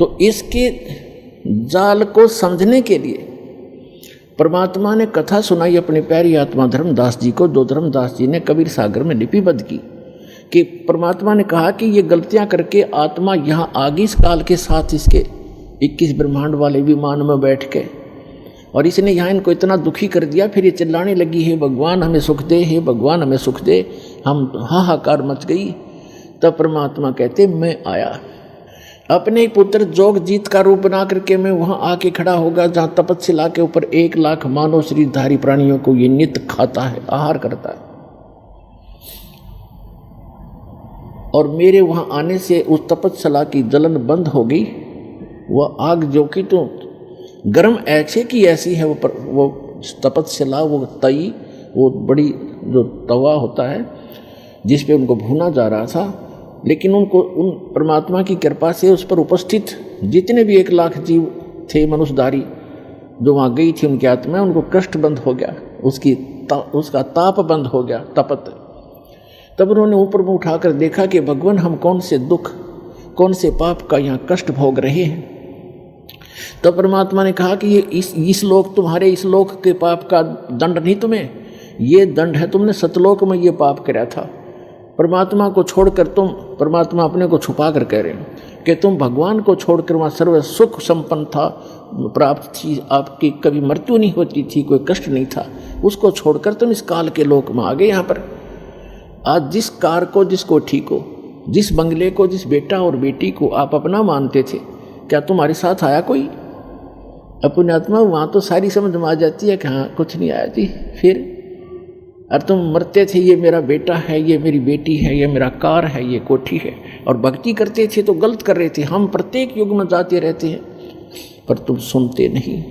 तो इसके जाल को समझने के लिए परमात्मा ने कथा सुनाई अपने प्यारी आत्मा धर्मदास जी को, जो धर्मदास जी ने कबीर सागर में लिपिबद्ध की। कि परमात्मा ने कहा कि ये गलतियां करके आत्मा यहाँ आ गई इस काल के साथ, इसके 21 ब्रह्मांड वाले विमान में बैठ के, और इसने यहाँ इनको इतना दुखी कर दिया। फिर ये चिल्लाने लगी, हे भगवान हमें सुख दे, हे भगवान हमें सुख दे। हम हाहाकार मच गई। तब परमात्मा कहते मैं आया, अपने ही पुत्र जोगजीत का रूप बना करके मैं वहाँ आके खड़ा होगा जहाँ तपस्या के ऊपर 1 लाख मानव शरीरधारी प्राणियों को ये नित्य खाता है, आहार करता है। और मेरे वहाँ आने से उस तपस्या की जलन बंद हो गई। वह आग जो कि तो गर्म ऐसे की ऐसी है, वो तपस्या, वो तई, वो बड़ी जो तवा होता है जिस पे उनको भूना जा रहा था। लेकिन उनको उन परमात्मा की कृपा से उस पर उपस्थित जितने भी 1 लाख जीव थे मनुष्यधारी जो वहाँ गई थी, उनकी आत्मा, उनको कष्ट बंद हो गया, उसका ताप बंद हो गया, तपत। तब उन्होंने ऊपर में उठाकर देखा कि भगवान हम कौन से दुख, कौन से पाप का यहाँ कष्ट भोग रहे हैं। तब परमात्मा ने कहा कि ये इस लोक, तुम्हारे इस लोक के पाप का दंड नहीं तुम्हें, ये दंड है तुमने सतलोक में ये पाप किया था। परमात्मा को छोड़कर तुम, परमात्मा अपने को छुपा कर कह रहे हैं कि तुम भगवान को छोड़कर वहाँ सर्व सुख संपन्न था, प्राप्त थी, आपकी कभी मृत्यु नहीं होती थी, कोई कष्ट नहीं था, उसको छोड़कर तुम इस काल के लोक में आ गए। यहाँ पर आज जिस कार को, जिसको ठीक हो, जिस बंगले को, जिस बेटा और बेटी को आप अपना मानते थे, क्या तुम्हारे साथ आया कोई? अपनी आत्मा वहाँ तो सारी समझ में आ जाती है कि हाँ कुछ नहीं आया जी। फिर और तुम मरते थे, ये मेरा बेटा है, ये मेरी बेटी है, ये मेरा कार है, ये कोठी है, और भक्ति करते थे तो गलत कर रहे थे। हम प्रत्येक युग में जाते रहते हैं पर तुम सुनते नहीं।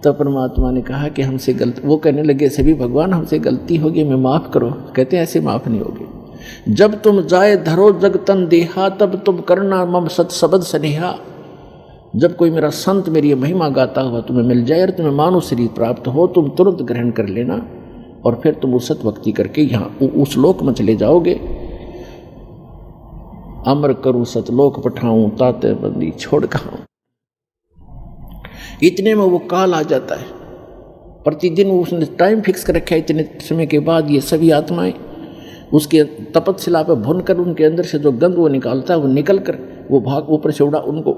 तो परमात्मा ने कहा कि हमसे गलती, वो कहने लगे सभी भगवान हमसे गलती होगी, मैं माफ़ करो। कहते हैं ऐसे माफ़ नहीं होगी। जब तुम जाए धरो जग तन देहा, तब तुम करना मम सत सबद स्नेहा। जब कोई मेरा संत मेरी महिमा गाता हुआ तुम्हें मिल जाए और तुम्हें मानव शरीर प्राप्त हो, तुम तुरंत ग्रहण कर लेना और फिर तुम उस सत भक्ति करके यहाँ उस लोक में चले जाओगे। अमर करूँ सतलोक पठाऊं, ताते बंदी छोड़ कहां। इतने में वो काल आ जाता है। प्रतिदिन उसने टाइम फिक्स कर रखा है, इतने समय के बाद ये सभी आत्माएं उसके तपस्या पर भुन कर उनके अंदर से जो गंध वो निकालता है, वो निकल कर वो भाग ऊपर से उनको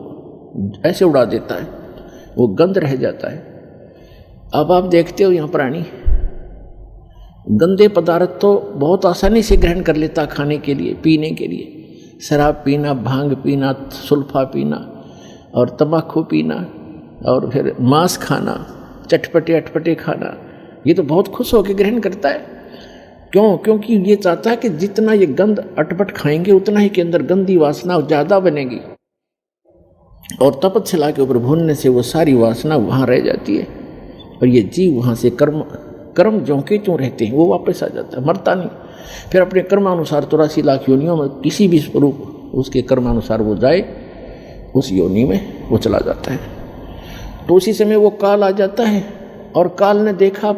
ऐसे उड़ा देता है, वो गंध रह जाता है। अब आप देखते हो यहाँ प्राणी गंदे पदार्थ तो बहुत आसानी से ग्रहण कर लेता खाने के लिए, पीने के लिए। शराब पीना, भांग पीना, सुल्फा पीना और तम्बाकू पीना और फिर मांस खाना, चटपटे अटपटे खाना, ये तो बहुत खुश होकर ग्रहण करता है। क्यों? क्योंकि ये चाहता है कि जितना ये गंद अटपट खाएंगे उतना ही के अंदर गंदी वासना ज़्यादा बनेगी, और तपस्या के ऊपर भूनने से वो सारी वासना वहाँ रह जाती है और ये जीव वहाँ से कर्म ज्यों के त्यों रहते हैं, वो वापस आ जाता है, मरता नहीं। फिर अपने कर्मानुसार 83 लाख योनियों में किसी भी स्वरूप उसके कर्मानुसार वो जाए, उस योनि में वो चला जाता है। तो उसी समय वो काल आ जाता है और काल ने देखा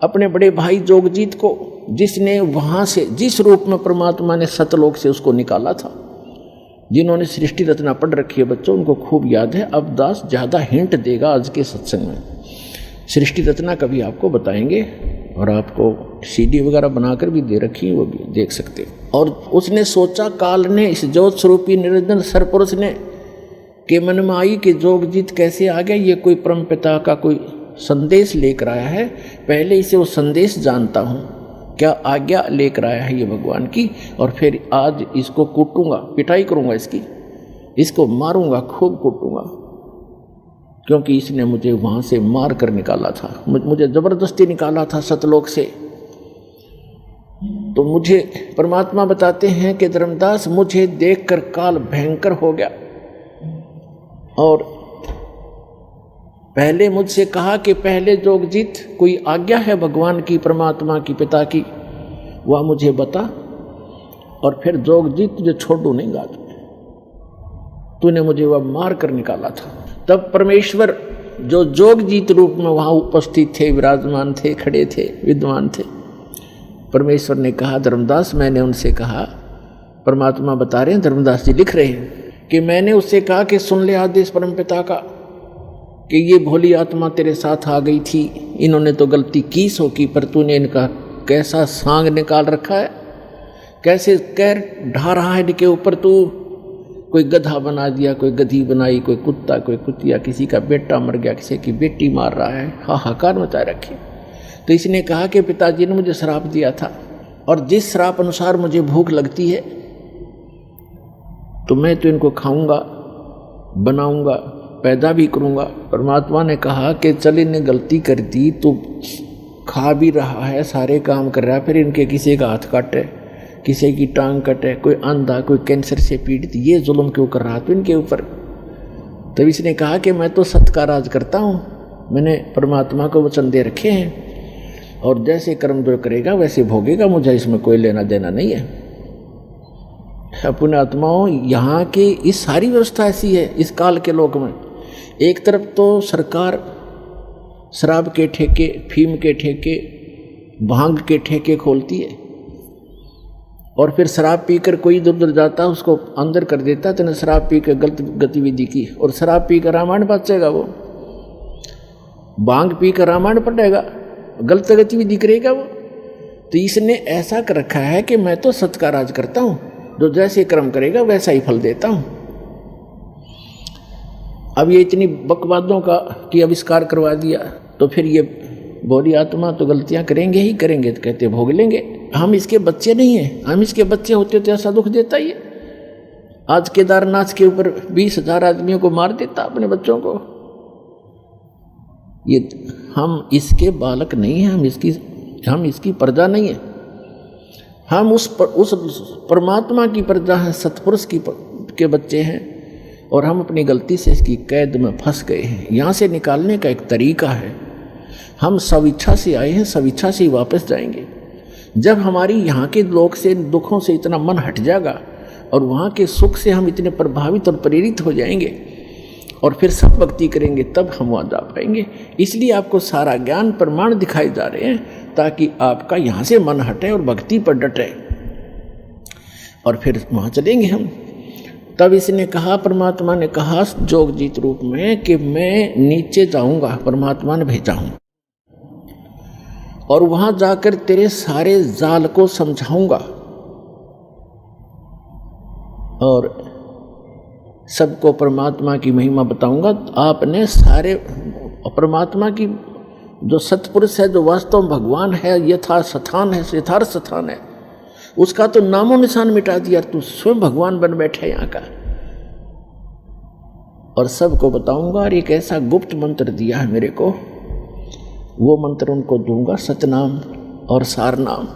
अपने बड़े भाई जोगजीत को, जिसने वहाँ से, जिस रूप में परमात्मा ने सतलोक से उसको निकाला था। जिन्होंने सृष्टि रचना पढ़ रखी है बच्चों, उनको खूब याद है। अब दास ज़्यादा हिंट देगा आज के सत्संग में। सृष्टि रचना कभी आपको बताएंगे और आपको सीडी वगैरह बनाकर भी दे रखी है, वो भी देख सकते हो। और उसने सोचा, काल ने, इस ज्योत स्वरूपी निरंजन सरपुरुष ने के मन में आई कि जोगजीत कैसे आ गया, ये कोई परम पिता का कोई संदेश लेकर आया है, पहले इसे वो संदेश जानता हूँ, क्या आज्ञा लेकर आया है ये भगवान की, और फिर आज इसको कूटूंगा, पिटाई करूँगा इसको मारूंगा, खूब कूटूंगा, क्योंकि इसने मुझे वहाँ से मार कर निकाला था, मुझे ज़बरदस्ती निकाला था सतलोक से। तो मुझे परमात्मा बताते हैं कि धर्मदास, मुझे देखकर काल भयंकर हो गया और पहले मुझसे कहा कि पहले जोगजीत कोई आज्ञा है भगवान की, परमात्मा की, पिता की, वह मुझे बता, और फिर जोगजीत तुझे छोड़ू नहीं गा, तूने मुझे वह मार कर निकाला था। तब परमेश्वर जो जोगजीत रूप में वहाँ उपस्थित थे, विराजमान थे, खड़े थे, विद्वान थे, परमेश्वर ने कहा, धर्मदास, मैंने उनसे कहा, परमात्मा बता रहे हैं, धर्मदास जी लिख रहे हैं कि मैंने उससे कहा कि सुन ले आदेश परमपिता का कि ये भोली आत्मा तेरे साथ आ गई थी, इन्होंने तो गलती की सो की, पर तूने इनका कैसा सांग निकाल रखा है, कैसे कैर ढा रहा है इनके ऊपर तू। कोई गधा बना दिया, कोई गधी बनाई, कोई कुत्ता, कोई कुतिया, किसी का बेटा मर गया, किसी की बेटी मार रहा है, हाहाकार मचा रखी। तो इसने कहा कि पिताजी ने मुझे श्राप दिया था और जिस श्राप अनुसार मुझे भूख लगती है तो मैं तो इनको खाऊंगा, बनाऊंगा, पैदा भी करूंगा। परमात्मा ने कहा कि चल इन्हें गलती कर दी, तो खा भी रहा है, सारे काम कर रहा है, फिर इनके किसी का हाथ काटे, किसी की टांग कटे, कोई अंधा, कोई कैंसर से पीड़ित, ये जुल्म क्यों कर रहा तो इनके ऊपर। तब इसने कहा कि मैं तो सत्य का राज करता हूँ, मैंने परमात्मा को वचन दे रखे हैं और जैसे कर्म जो करेगा वैसे भोगेगा, मुझे इसमें कोई लेना देना नहीं है। अपने आत्माओं, यहाँ की इस सारी व्यवस्था ऐसी है इस काल के लोक में। एक तरफ तो सरकार शराब के ठेके, फीम के ठेके, भांग के ठेके खोलती है और फिर शराब पीकर कोई इधर उधर जाता है उसको अंदर कर देता, तो शराब पी कर गलत गतिविधि की और शराब पी कर रामायण बचेगा, वो भांग पी कर रामायण पढ़ेगा, गलत गतिविधि करेगा वो। तो इसने ऐसा कर रखा है कि मैं तो सत्य का राज करता हूँ, जो जैसे कर्म करेगा वैसा ही फल देता हूँ। अब ये इतनी बकवादों का कि आविष्कार करवा दिया, तो फिर ये भोली आत्मा तो गलतियां करेंगे ही करेंगे, तो कहते भोग लेंगे। हम इसके बच्चे नहीं हैं, हम इसके बच्चे होते तो ऐसा दुख देता ही है। आज केदारनाथ के ऊपर 20,000 आदमियों को मार देता अपने बच्चों को। ये हम इसके बालक नहीं हैं, हम इसकी प्रजा नहीं है, हम उस परमात्मा की प्रजा हैं, सतपुरुष के बच्चे हैं और हम अपनी गलती से इसकी कैद में फंस गए हैं। यहाँ से निकालने का एक तरीका है, हम स्वेच्छा से आए हैं, स्वेच्छा से ही वापस जाएंगे। जब हमारी यहाँ के लोक से, दुखों से इतना मन हट जाएगा और वहाँ के सुख से हम इतने प्रभावित और प्रेरित हो जाएंगे और फिर सब भक्ति करेंगे, तब हम वहाँ जा पाएंगे। इसलिए आपको सारा ज्ञान प्रमाण दिखाए जा रहे हैं ताकि आपका यहाँ से मन हटे और भक्ति पर डटे और फिर वहाँ चलेंगे हम। तब इसने कहा, परमात्मा ने कहा जोगजीत रूप में कि मैं नीचे जाऊंगा, परमात्मा ने भेजा हूं और वहां जाकर तेरे सारे जाल को समझाऊंगा और सबको परमात्मा की महिमा बताऊंगा। आपने सारे परमात्मा की जो सतपुरुष है, जो वास्तव में भगवान है, यथार्थ स्थान है, उसका तो नामो निशान मिटा दिया, तू स्वयं भगवान बन बैठे यहाँ का। और सबको बताऊंगा और एक ऐसा गुप्त मंत्र दिया है मेरे को, वो मंत्र उनको दूंगा, सतनाम और सारनाम।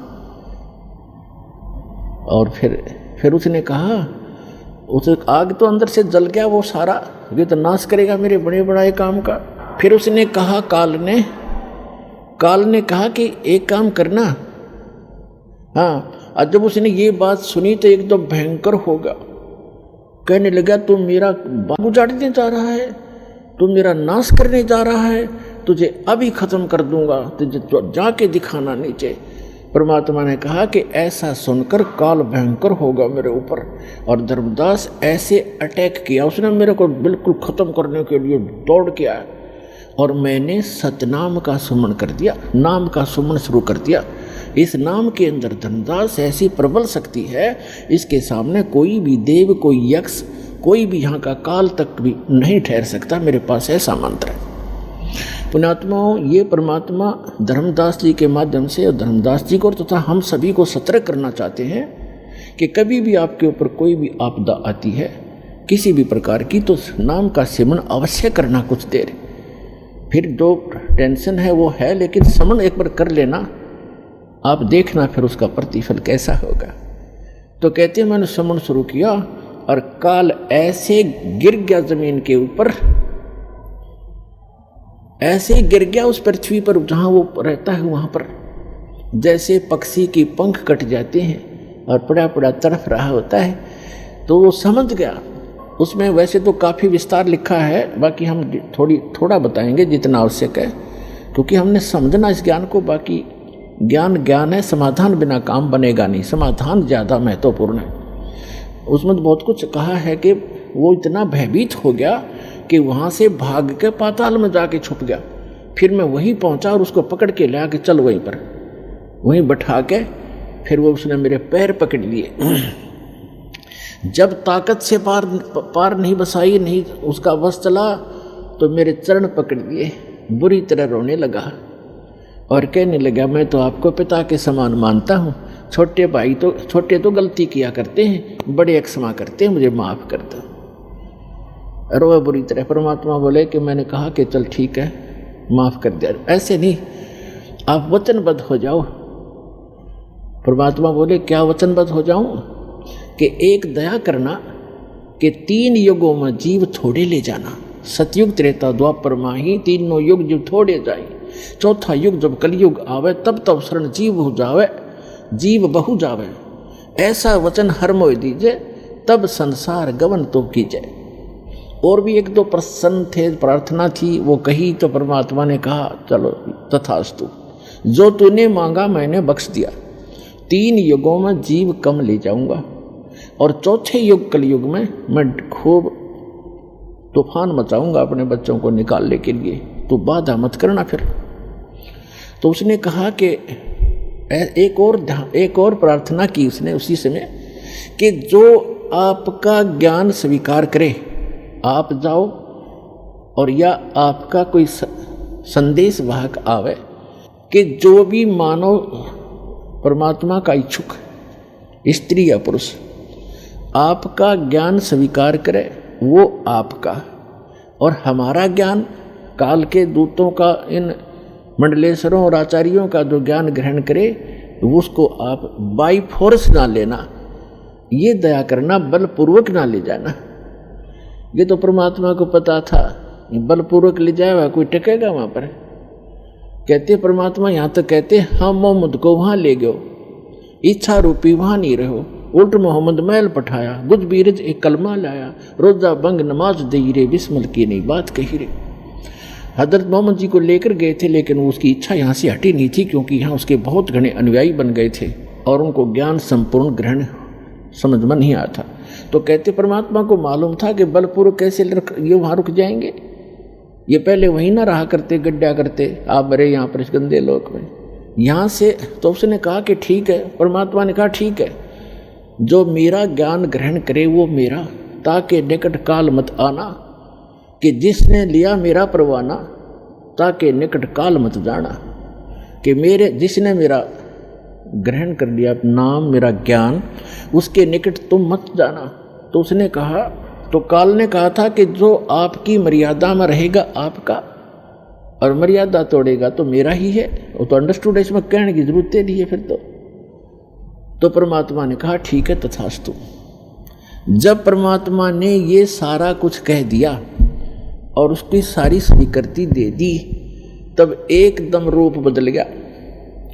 और फिर उसने कहा, उसे आग तो अंदर से जल गया वो सारा, ये तो नाश करेगा मेरे बड़े बड़ाए काम का। फिर उसने कहा, काल ने कहा कि एक काम करना। हाँ, और जब उसने ये बात सुनी तो एकदम भयंकर होगा, कहने लगा तू मेरा बाग उजाड़ने जा रहा है, तू मेरा नाश करने जा रहा है, तुझे अभी खत्म कर दूंगा, तुझे जाके दिखाना नीचे। परमात्मा ने कहा कि ऐसा सुनकर काल भयंकर होगा मेरे ऊपर। और धर्मदास ऐसे अटैक किया, उसने मेरे को बिल्कुल खत्म करने के लिए दौड़ के आया और मैंने सतनाम का सुमन कर दिया, नाम का सुमन शुरू कर दिया। इस नाम के अंदर धर्मदास ऐसी प्रबल शक्ति है, इसके सामने कोई भी देव, कोई यक्ष, कोई भी यहाँ का काल तक भी नहीं ठहर सकता। मेरे पास ऐसा मंत्र है। पुण्यात्माओं, ये परमात्मा धर्मदास जी के माध्यम से, और धर्मदास जी को तथा हम सभी को सतर्क करना चाहते हैं कि कभी भी आपके ऊपर कोई भी आपदा आती है किसी भी प्रकार की, तो नाम का सिमरन अवश्य करना कुछ देर। फिर जो टेंशन है वो है, लेकिन समन एक बार कर लेना, आप देखना फिर उसका प्रतिफल कैसा होगा। तो कहते हैं मैंने समन शुरू किया और काल ऐसे गिर गया जमीन के ऊपर, ऐसे गिर गया उस पृथ्वी पर जहाँ वो रहता है, वहाँ पर जैसे पक्षी की पंख कट जाते हैं और पड़ा पड़ा तड़फ रहा होता है। तो वो समझ गया। उसमें वैसे तो काफ़ी विस्तार लिखा है, बाकी हम थोड़ा बताएंगे जितना आवश्यक है, क्योंकि हमने समझना इस ज्ञान को। बाकी ज्ञान है, समाधान बिना काम बनेगा नहीं, समाधान ज़्यादा महत्वपूर्ण है। उसमें तो बहुत कुछ कहा है कि वो इतना भयभीत हो गया कि वहाँ से भाग के पाताल में जाके छुप गया। फिर मैं वहीं पहुँचा और उसको पकड़ के ले आके चल वहीं पर, वहीं बैठा के फिर वो उसने मेरे पैर पकड़ लिए। जब ताकत से पार नहीं बसाई, नहीं उसका वश चला, तो मेरे चरण पकड़ लिए, बुरी तरह रोने लगा और कहने लगा, मैं तो आपको पिता के समान मानता हूँ, छोटे तो गलती किया करते हैं, बड़े क्षमा करते हैं, मुझे माफ़ कर दो। रोया बुरी तरह। परमात्मा बोले कि मैंने कहा कि चल ठीक है, माफ़ कर दिया, ऐसे नहीं, आप वचनबद्ध हो जाओ। परमात्मा बोले क्या वचनबद्ध हो जाऊं? कि एक दया करना कि 3 युगों में जीव थोड़े ले जाना, सतयुग त्रेता द्वापर माही, तीनों युग जीव थोड़े जाए, चौथा युग जब कलयुग आवे, तब शरण जीव हो जावे, जीव बहु जावे, ऐसा वचन हर मोय दीजे, तब संसार गवन तो कीजिए। और भी 1-2 प्रसन्न थे, प्रार्थना थी, वो कही तो परमात्मा ने कहा चलो तथास्तु, जो तूने मांगा मैंने बख्श दिया। 3 युगों में जीव कम ले जाऊंगा और चौथे युग कलयुग में मैं खूब तूफान मचाऊंगा अपने बच्चों को निकालने के लिए, तो बाधा मत करना फिर। तो उसने कहा कि एक और प्रार्थना की उसने उसी समय कि जो आपका ज्ञान स्वीकार करे, आप जाओ, और या आपका कोई संदेश वाहक आवे कि जो भी मानव परमात्मा का इच्छुक, स्त्री या पुरुष, आपका ज्ञान स्वीकार करे, वो आपका, और हमारा ज्ञान काल के दूतों का, इन मंडलेश्वरों और आचार्यों का जो ज्ञान ग्रहण करे, उसको आप बाई फोर्स ना लेना, ये दया करना, बलपूर्वक ना ले जाना। ये तो परमात्मा को पता था, बलपूर्वक ले जाएगा कोई टकेगा वहाँ पर। कहते परमात्मा यहाँ तक कहते हम मोहम्मद को वहाँ ले गयो, इच्छा रूपी वहाँ नहीं रहो, उल्ट मोहम्मद मैल पठाया, गुज बीरज एक कलमा लाया, रोजा बंग नमाज दई रे, बिस्मिल की नहीं बात कही रे। हजरत मोहम्मद जी को लेकर गए थे, लेकिन उसकी इच्छा यहाँ से हटी नहीं थी, क्योंकि यहाँ उसके बहुत घने अनुयायी बन गए थे और उनको ज्ञान संपूर्ण ग्रहण समझ में नहीं आया था। तो कहते परमात्मा को मालूम था कि बलपूर्वक कैसे ये वहाँ रुक जाएंगे, ये पहले वहीं ना रहा करते, गड्ढा करते, आप बड़े यहाँ पर इस गंदे लोक में, यहाँ से। तो उसने कहा कि ठीक है, परमात्मा ने कहा ठीक है, जो मेरा ज्ञान ग्रहण करे वो मेरा, ताकि निकट काल मत आना, कि जिसने लिया मेरा परवाना, ताकि निकट काल मत जाना, कि मेरे जिसने मेरा ग्रहण कर लिया नाम, मेरा ज्ञान, उसके निकट तुम मत जाना। तो उसने कहा, तो काल ने कहा था कि जो आपकी मर्यादा में रहेगा आपका, और मर्यादा तोड़ेगा तो मेरा ही है। वो तो अंडरस्टूड है, इसमें कहने की जरूरत नहीं है फिर तो परमात्मा ने कहा ठीक है तथास्तु। जब परमात्मा ने ये सारा कुछ कह दिया और उसकी सारी स्वीकृति दे दी, तब एकदम रूप बदल गया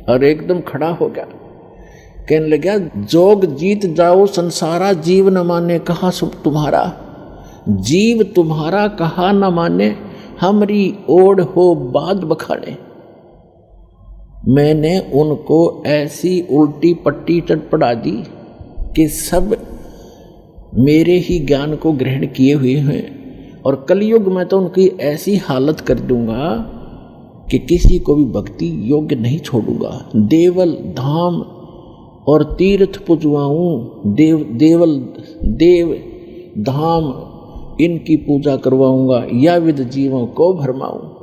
और एकदम खड़ा हो गया। कहने लगा, जोग जीत जाओ संसारा, जीव न माने कहा तुम्हारा, जीव तुम्हारा कहा न माने, हमरी ओढ़ हो बाद बखाने। मैंने उनको ऐसी उल्टी पट्टी चटपटा दी कि सब मेरे ही ज्ञान को ग्रहण किए हुए हैं, और कलयुग में तो उनकी ऐसी हालत कर दूंगा कि किसी को भी भक्ति योग्य नहीं छोड़ूंगा। देवल धाम और तीर्थ पुजवाऊं, देव धाम इनकी पूजा करवाऊंगा, या विद जीवों को भरमाऊं।